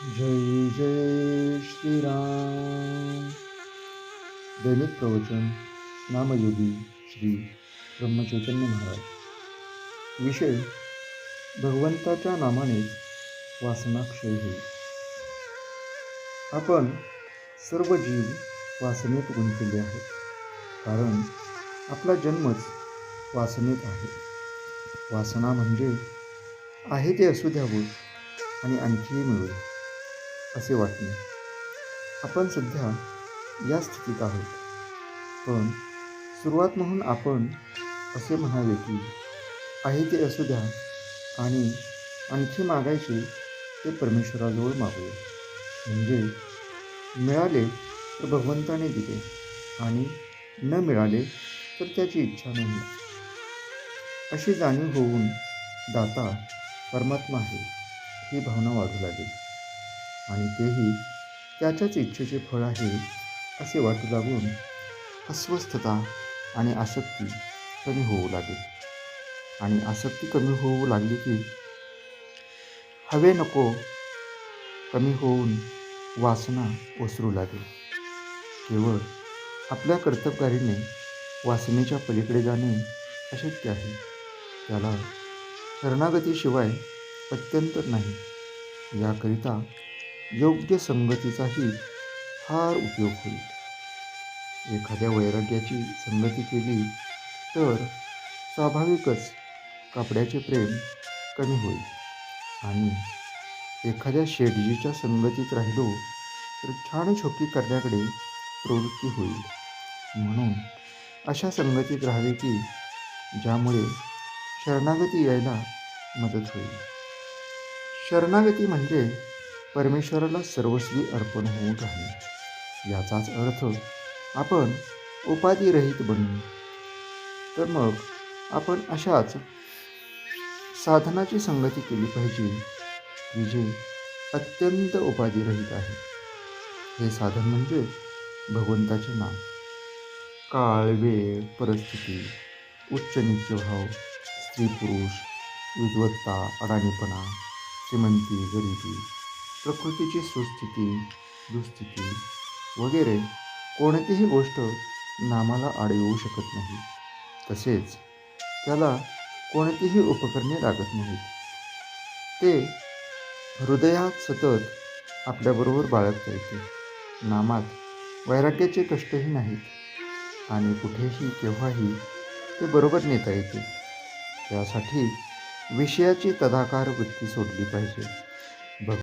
जय जय श्रीराम. दैनिक प्रवचन नामयोगी श्री ब्रह्मचैतन्य महाराज. विषय: भगवंताच्या नामानेच वासनाक्षय होईल. आपण सर्व जीव वासनेत गुंतलेले आहेत, कारण आपला जन्मच वासनेत आहे. वासना म्हणजे आहे ते असू द्यावं आणि आणखीही मिळू असे वाटणे. आपण सध्या या स्थितीत आहोत, पण सुरुवात म्हणून आपण असे म्हणावे की आहे ते असू द्या आणि आणखी मागायचे ते परमेश्वराजवळ मागूया. म्हणजे मिळाले तर भगवंताने दिले आणि न मिळाले तर त्याची इच्छा नाही, अशी जाणीव होऊन दाता परमात्मा आहे ही भावना वाढू लागेल आणि तेही त्याच्याच इच्छेचे फळ आहे असे वाटू लागून अस्वस्थता आणि आसक्ती कमी होऊ लागेल. आणि आसक्ती कमी होऊ लागली की हवे नको कमी होऊन वासना ओसरू लागेल. केवळ आपल्या कर्तबगारीने वासनेच्या पलीकडे जाणे अशक्य आहे. त्याला शरणागतीशिवाय अत्यंतर नाही. याकरिता योग्य संगतीचाही फार उपयोग होईल. एखाद्या वैराग्याची संगती केली तर स्वाभाविकच कापड्याचे प्रेम कमी होईल आणि एखाद्या शेठजीच्या संगतीत राहिलो तर छान शोकी करण्याकडे प्रवृत्ती होईल. म्हणून अशा संगतीत राहावे की ज्यामुळे शरणागती यायला मदत होईल. शरणागती म्हणजे परमेश्वराला सर्वस्वी अर्पण होऊन राहणे. याचाच अर्थ आपण उपाधिरहित बनू. तर मग आपण अशाच साधनाची संगती केली पाहिजे की जे अत्यंत उपाधिरहित आहे. हे साधन म्हणजे भगवंताचे नाम. काळ, वेळ, परिस्थिती, उच्च नीच भाव, स्त्री पुरुष, विद्वत्ता, अडाणीपणा, श्रीमंती, गरिबी, प्रकृतीची सुस्थिती, दुःस्थिती वगैरे कोणतीही गोष्ट नामाला आड येऊ शकत नाही. तसेच त्याला कोणतीही उपकरणे लागत नाहीत. ते हृदयात सतत आपल्याबरोबर बाळगता येते. नामात वैराग्याचे कष्टही नाहीत आणि कुठेही केव्हाही ते बरोबर नेता येते. त्यासाठी विषयाची तदाकार वृत्ती सोडली पाहिजे.